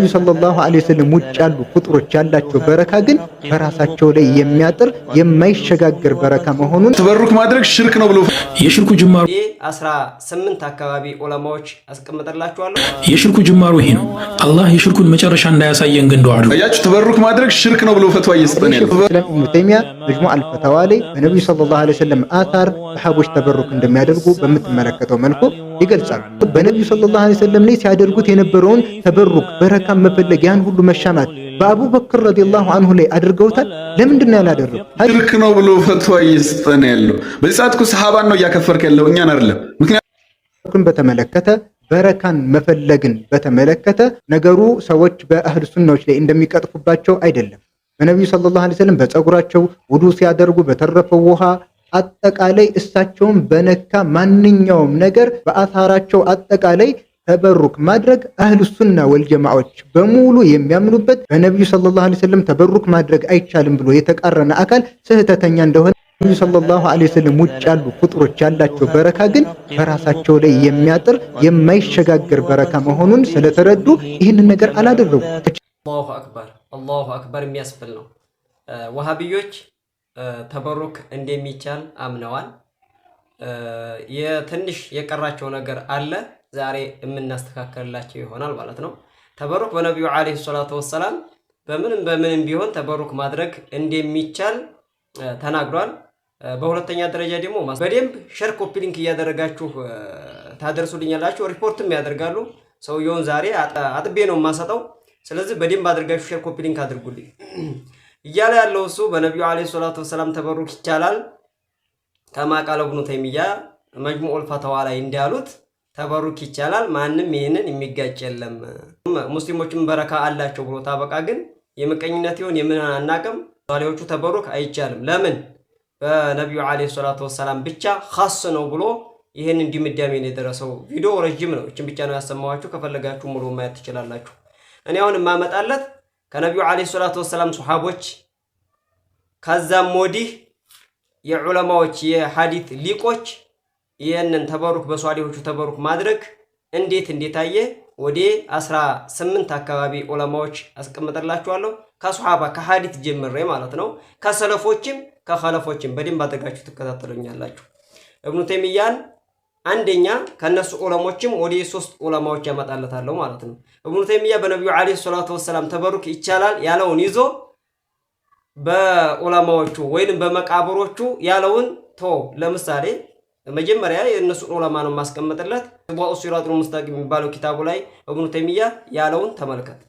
ከነብዩ ሰለላሁ ዐለይሂ ወሰለም ውጭ ያሉ ፍጡሮች ያላቸው በረካ ግን በራሳቸው ላይ የሚያጥር የማይሸጋገር በረካ መሆኑን ተበሩክ ማድረግ ሽርክ ነው ብሎ የሽርኩ ጅማሩ 18 አካባቢ ዑለማዎች አስቀምጠላችኋለሁ። የሽርኩ ጅማሩ ይሄ ነው። አላህ የሽርኩን መጨረሻ እንዳያሳየን ግን ዱዓ አድርጉ። ያያችሁ ተበሩክ ማድረግ ሽርክ ነው ብሎ ፈትዋ እየሰጠን ያለው ኢብኑ ተይሚያ መጅሙዕ አልፈታዋ ላይ በነብዩ ሰለላሁ ዐለይሂ ወሰለም አታር ሰሃቦች ተበሩክ እንደሚያደርጉ በምትመለከተው መልኩ ይገልጻሉ። በነብዩ ሰለላሁ ዐለይሂ ወሰለም ላይ ሲያደርጉት የነበረውን ተበሩክ በረካ መፈለግ ያን ሁሉ መሻማት በአቡበክር ረዲየላሁ ዐንሁ ላይ አድርገውታል። ለምንድን ነው ያላደረጉት? ሽርክ ነው ብሎ ፈትዋ እየሰጠን ያለው በዚህ ሰዓት እኮ ሰሃባን ነው እያከፈርክ ያለው እኛን አይደለም። ምክንያቱም በተመለከተ በረካን መፈለግን በተመለከተ ነገሩ ሰዎች በአህሉ ሱናዎች ላይ እንደሚቀጥፉባቸው አይደለም። በነብዩ ሰለላሁ ዐለይሂ ወሰለም በፀጉራቸው ውዱ ሲያደርጉ በተረፈው ውሃ አጠቃላይ እሳቸውን በነካ ማንኛውም ነገር በአታራቸው አጠቃላይ ተበሩክ ማድረግ አህሉ ሱና ወልጀማዓዎች በሙሉ የሚያምኑበት በነብዩ ሰለላሁ ዐለይሂ ወሰለም ተበሩክ ማድረግ አይቻልም ብሎ የተቃረነ አካል ስህተተኛ እንደሆነ ነብዩ ሰለላሁ ዐለይሂ ወሰለም ውጭ ያሉ ፍጡሮች ያላቸው በረካ ግን በራሳቸው ላይ የሚያጥር የማይሸጋገር በረካ መሆኑን ስለተረዱ ይህንን ነገር አላደረጉ። አላሁ አክበር የሚያስብል ነው። ወሃቢዮች ተበሩክ እንደሚቻል አምነዋል። የትንሽ የቀራቸው ነገር አለ። ዛሬ የምናስተካከልላቸው ይሆናል ማለት ነው። ተበሩክ በነብዩ አለይሂ ሰላቱ ወሰላም በምንም ቢሆን ተበሩክ ማድረግ እንደሚቻል ተናግሯል። በሁለተኛ ደረጃ ደግሞ በደንብ ሼር ኮፒ ሊንክ እያደረጋችሁ ታደርሱልኛላችሁ፣ ሪፖርትም ያደርጋሉ። ሰውየውን ዛሬ አጥቤ ነው የማሰጠው። ስለዚህ በደንብ አድርጋችሁ ሼር ኮፒ ሊንክ አድርጉልኝ እያለ ያለው እሱ በነብዩ አለይሂ ሰላቱ ወሰላም ተበሩክ ይቻላል ከማ ቃለ ኢብኑ ተይሚያ መጅሙዑል ፈተዋ ላይ እንዳሉት ተበሩክ ይቻላል። ማንም ይሄንን የሚጋጭ የለም። ሙስሊሞችም በረካ አላቸው ብሎ ታበቃ ግን የመቀኝነት ይሁን የምን አናቀም ሷሊሆቹ ተበሩክ አይቻልም። ለምን በነብዩ አለይሂ ሰላቱ ወሰላም ብቻ ኻስ ነው ብሎ ይሄንን ድምዳሜ ነው የደረሰው። ቪዲዮ ረጅም ነው። እቺን ብቻ ነው ያሰማዋችሁ። ከፈለጋችሁ ሙሉ ማየት ትችላላችሁ። እኔ አሁን ማመጣለት ከነብዩ አለይሂ ሰላቱ ወሰላም ሱሐቦች ከዛም ወዲህ የዑለማዎች የሐዲት ሊቆች ይሄንን ተበሩክ በሷሊሆቹ ተበሩክ ማድረግ እንዴት አየ ወደ 18 አካባቢ ዑለማዎች አስቀምጠላችኋለሁ። ከሱሐባ ከሐዲት ጀምሬ ማለት ነው። ከሰለፎችም ከኸለፎችም በደንብ አድርጋችሁ ትከታተሉኛላችሁ። ኢብኑ ተይሚያን አንደኛ ከነሱ ዑለሞችም ወደ 3 ዑለማዎች ያመጣለታለሁ ማለት ነው። ኢብኑ ተይሚያ በነብዩ አለይሂ ሰላቱ ወሰላም ተበሩክ ይቻላል ያለውን ይዞ በዑለማዎቹ ወይንም በመቃብሮቹ ያለውን ለምሳሌ መጀመሪያ የነሱ ዑለማ ነው ማስቀመጥለት ወኡ ሲራጡል ሙስታቂም የሚባለው ኪታቡ ላይ ኢብኑ ተይሚያ ያለውን ተመልከት።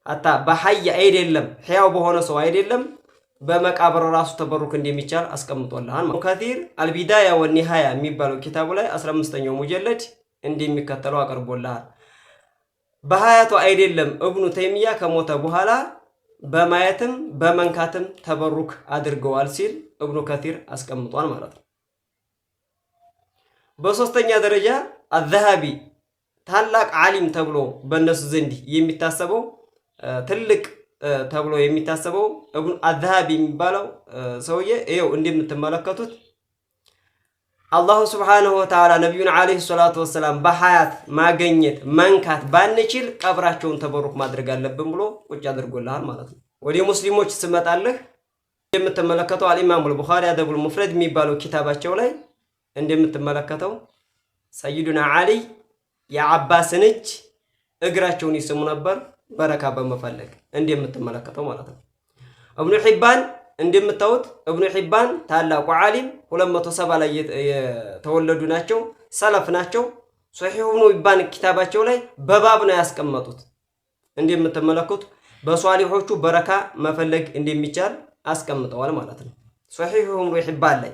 አታ በሐይ አይደለም ሕያው በሆነ ሰው አይደለም በመቃብር ራሱ ተበሩክ እንደሚቻል አስቀምጦልሃል። ከቲር አልቢዳያ ወኒሃያ የሚባለው ኪታቡ ላይ 15ኛው ሙጀለድ እንደሚከተለው አቀርቦልሃል። በሐያቱ አይደለም ኢብኑ ተይሚያ ከሞተ በኋላ በማየትም በመንካትም ተበሩክ አድርገዋል ሲል ኢብኑ ከቲር አስቀምጧል ማለት ነው። በሶስተኛ ደረጃ አልዘሃቢ ታላቅ ዓሊም ተብሎ በእነሱ ዘንድ የሚታሰበው ትልቅ ተብሎ የሚታሰበው ኢብኑ አልዘሃቢ የሚባለው ሰውዬ ይኸው እንደምትመለከቱት አላሁ ሱብሓነሁ ወተዓላ ነብዩን አለይሂ ሰላቱ ወሰላም በሐያት ማገኘት መንካት ባንችል ቀብራቸውን ተበሩክ ማድረግ አለብን ብሎ ቁጭ አድርጎልሃል ማለት ነው። ወደ ሙስሊሞች ስመጣልህ እንደምትመለከተው አልኢማም አልቡኻሪ አደቡል ሙፍረድ የሚባለው ኪታባቸው ላይ እንደምትመለከተው ሰይዱና አሊ የአባስን እጅ እግራቸውን ይስሙ ነበር በረካ በመፈለግ እንደምትመለከተው ማለት ነው። ኢብኑ ሒባን እንደምታዩት ኢብኑ ሒባን ታላቁ ዓሊም 270 ላይ የተወለዱ ናቸው፣ ሰለፍ ናቸው። ሶሒህ ኢብኑ ሒባን ኪታባቸው ላይ በባብ ነው ያስቀመጡት። እንደምትመለከቱት በሷሊሆቹ በረካ መፈለግ እንደሚቻል አስቀምጠዋል ማለት ነው። ሶሒህ ኢብኑ ሒባን ላይ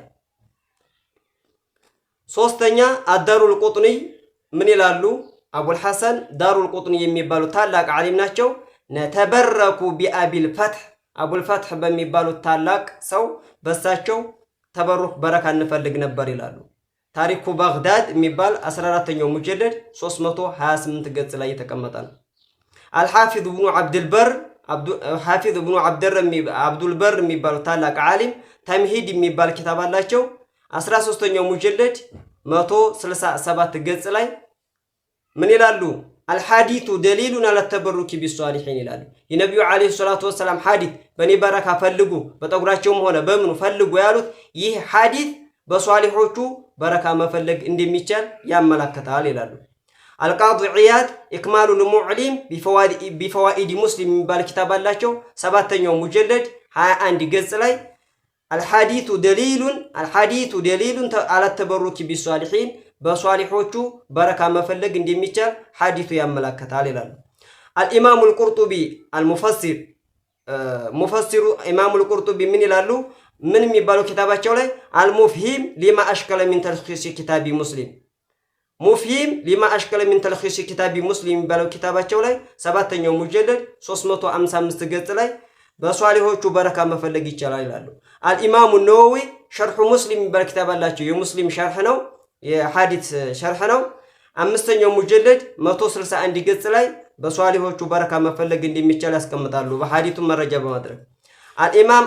ሶስተኛ አዳሩል ቁጥኒ ምን ይላሉ? አቡል ሐሰን ዳሩል ቁጥኒ የሚባሉ ታላቅ ዓሊም ናቸው። ነተበረኩ ቢአቢል ፈትህ አቡል ፈትህ በሚባሉ ታላቅ ሰው በሳቸው ተበሩክ በረካ እንፈልግ ነበር ይላሉ። ታሪኩ ባግዳድ የሚባል 14ኛው ሙጀለድ 328 ገጽ ላይ የተቀመጠ ነው። አልሐፊዝ ኢብኑ አብዱልበር ሐፊዝ ኢብኑ አብዱልበር የሚባሉ ታላቅ ዓሊም ተምሂድ የሚባል ኪታብ አላቸው። 13ኛው ሙጀለድ 167 ገጽ ላይ ምን ይላሉ? الحديث دليل على التبرك بالصالحين ይላሉ የነብዩ አለይሂ ሰላቱ ወሰለም ሐዲስ በኔ በረካ ፈልጉ በጠጉራቸውም ሆነ በምኑ ፈልጉ ያሉት ይህ ሐዲስ በሷሊሆቹ በረካ መፈለግ እንደሚቻል ያመለክታል ይላሉ አልቃዲ ዒያድ ኢክማሉ ልሙዕሊም ቢፈዋኢድ ሙስሊም የሚባል ኪታብ አላቸው ሰባተኛው ሙጀለድ 21 ገጽ ላይ الحديث دليل على التبرك بالصالحين በሷሊሆቹ በረካ መፈለግ እንደሚቻል ሐዲሱ ያመለክታል ይላሉ الامام القرطبي المفسر مفسر امام القرطبي ምን ይላሉ ምን የሚባለው ኪታባቸው ላይ المفهم لما اشكل من تلخيص كتاب مسلم مفهم لما اشكل من تلخيص كتاب مسلم የሚባለው ኪታባቸው ላይ ሰባተኛው ሙጀለድ 355 ገጽ ላይ በሷሊሆቹ በረካ መፈለግ ይቻላል ይላሉ الامام النووي شرح مسلم የሚባል ኪታብ አላቸው የሙስሊም ሸርህ ነው የሐዲስ ሸርህ ነው አምስተኛው ሙጀለድ 161 ገጽ ላይ በሷሊሆቹ በረካ መፈለግ እንደሚቻል ያስቀምጣሉ በሐዲሱ መረጃ በማድረግ الامام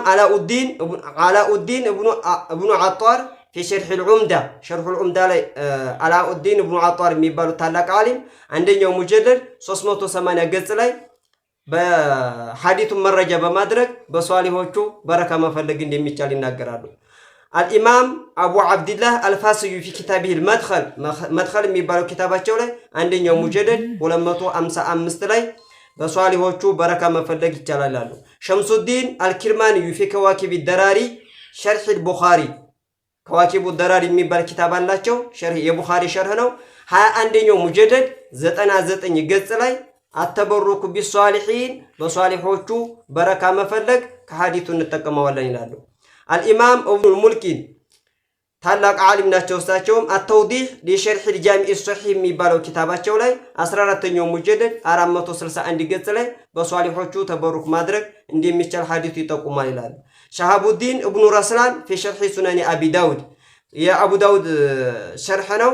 علاء الدين ابن عطار في شرح العمدة ላይ علاء الدين ابن عطار የሚባሉ ታላቅ ዓሊም አንደኛው ሙጀለድ 380 ገጽ ላይ በሐዲሱ መረጃ በማድረግ በሷሊሆቹ በረካ መፈለግ እንደሚቻል ይናገራሉ الامام ابو عبد الله الفاسي في كتابه المدخل የሚባለው ኪታባቸው ላይ አንደኛው ሙጀለድ 255 ላይ በሷሊሆቹ በረካ መፈለግ ይቻላል ይላሉ ሸምሱዲን አልኪርማኒ في كواكب الدراري شرح البخاري كواكب الدراري የሚባል ኪታብ አላቸው ሸርህ የቡኻሪ ሸርህ ነው 21ኛው ሙጀለድ 99 ገጽ ላይ አተበሩኩ ቢሷሊሂን በሷሊሆቹ በረካ መፈለግ ከሐዲሱ እንጠቀመዋለን ይላሉ الامام ابن الملكين ታላቅ ዓሊም ናቸው እሳቸውም التوضيح لشرح الجامع الصحيح የሚባለው ኪታባቸው ላይ 14ኛው ሙጀለድ 461 ገጽ ላይ በሷሊሆቹ ተበሩክ ማድረግ እንደሚቻል ሐዲሱ ይጠቁማል ይላሉ ሻሃቡዲን ኢብኑ ረስላን في شرح سنن ابي داود የአቡ ዳውድ ሸርህ ነው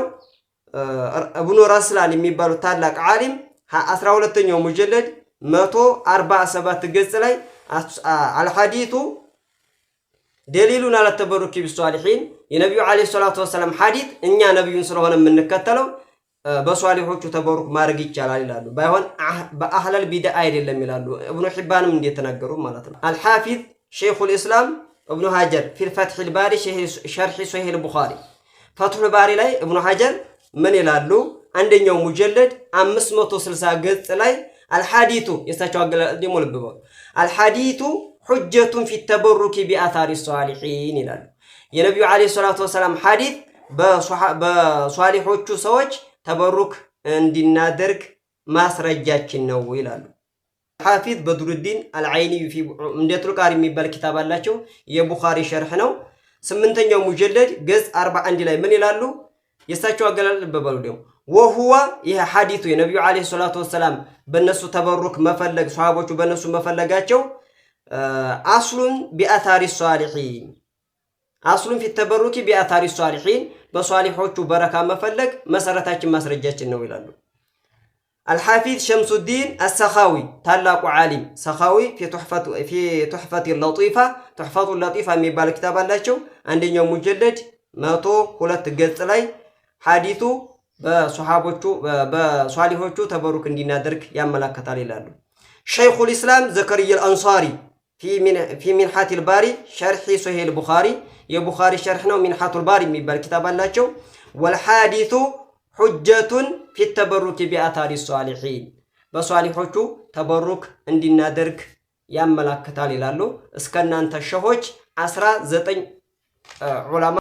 ኢብኑ ረስላን የሚባሉ ታላቅ ዓሊም 12ኛው ሙጀለድ 147 ገጽ ላይ الحديث دليل على التبرك بالصالحين የነብዩ አለይሂ ሰላቱ ወሰለም ሐዲስ እኛ ነብዩን ስለሆነ የምንከተለው በሷሊሆቹ ተበሩክ ማድረግ ይቻላል ይላሉ ባይሆን በአህለል ቢድዓ አይደለም ይላሉ ኢብኑ ሒባንም እንደተናገሩ ማለት ነው الحافظ شيخ الاسلام ابن حجر في الفتح الباري شرح صحيح البخاري فتح الباري ላይ ابن حجر ምን ይላሉ አንደኛው ሙጀለድ 560 ገጽ ላይ الحديث የሳቸው አገላለጽ ደሞ ልብበው الحديث حجة في التبرك بآثار الصالحين ይላሉ የነብዩ አለይሂ ሰላቱ ወሰለም ሐዲስ በሷሊሆቹ ሰዎች ተበሩክ እንዲናደርግ ማስረጃችን ነው ይላሉ ሐፊዝ በድሩዲን አልዓይኒ في ምንደቱል ቃሪ የሚባል ኪታብ አላቸው የቡኻሪ ሸርህ ነው 8ኛው ሙጀለድ ገጽ 41 ላይ ምን ይላሉ የሳቸው አገላለጽ በበሉ ደም وهو ይሄ ሐዲሱ የነብዩ አለይሂ ሰላቱ ወሰለም በነሱ ተበሩክ መፈለግ ሷሃቦቹ በነሱ መፈለጋቸው አስሉን ቢአታሪ ሷሊሂን አስሉን في التبرك بآثار الصالحين በሷሊሆቹ በረካ መፈለግ መሰረታችን ማስረጃችን ነው ይላሉ الحافظ شمس الدين السخاوي ታላቁ ዓሊም ሰኻዊ في تحفة اللطيفة የሚባል ኪታብ አላቸው አንደኛው ሙጀለድ 102 ገጽ ላይ ሐዲሱ በሷሃቦቹ በሷሊሆቹ ተበሩክ እንዲናደርግ ያመለክታል ይላሉ شيخ الإسلام زكريا الأنصاري في منحة الباري شرح صحيح البخاري የቡኻሪ ሸርህ ነው منحة الباري የሚባል ኪታብ አላቸው والحادث حجة في التبرك بآثار الصالحين በሷሊሆቹ ተበሩክ እንዲናደርግ ያመለክታል ይላሉ እስከናንተ ሸሆች 19 ዑለማ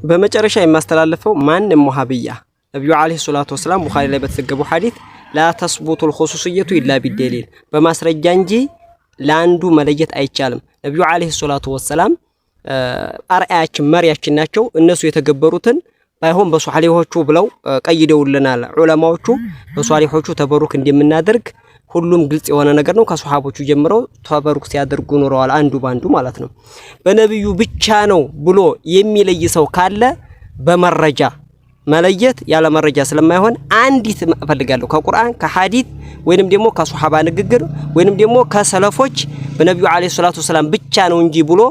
በመጨረሻ የማስተላለፈው ማንም ወሃቢያ ነብዩ አለይሂ ሰላቱ ወሰለም ቡኻሪ ላይ በተዘገበው ሐዲስ لا تثبت الخصوصية إلا بالدليل በማስረጃ እንጂ ለአንዱ መለየት አይቻልም ነብዩ አለይሂ ሰላቱ ወሰለም አርአያችን መሪያችን ናቸው እነሱ የተገበሩትን ባይሆን በሷሊሆቹ ብለው ቀይደውልናል ዑለማዎቹ በሷሊሆቹ ተበሩክ እንደምናደርግ ሁሉም ግልጽ የሆነ ነገር ነው ከሷሃቦቹ ጀምረው ተበሩክ ሲያደርጉ ኖረዋል አንዱ ባንዱ ማለት ነው በነብዩ ብቻ ነው ብሎ የሚለይ ሰው ካለ በመረጃ መለየት ያለ መረጃ ስለማይሆን አንዲት እፈልጋለሁ ከቁርአን ከሐዲስ ወይንም ደግሞ ከሷሃባ ንግግር ወይንም ደግሞ ከሰለፎች በነብዩ አለይሂ ሰላቱ ወሰለም ብቻ ነው እንጂ ብሎ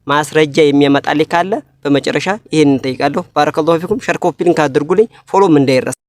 ማስረጃ የሚያመጣልኝ ካለ በመጨረሻ ይሄን እንጠይቃለሁ ባረከላሁ ፊኩም ሸር ኮፒ ሊንክ አድርጉልኝ ፎሎም እንዳይረሳ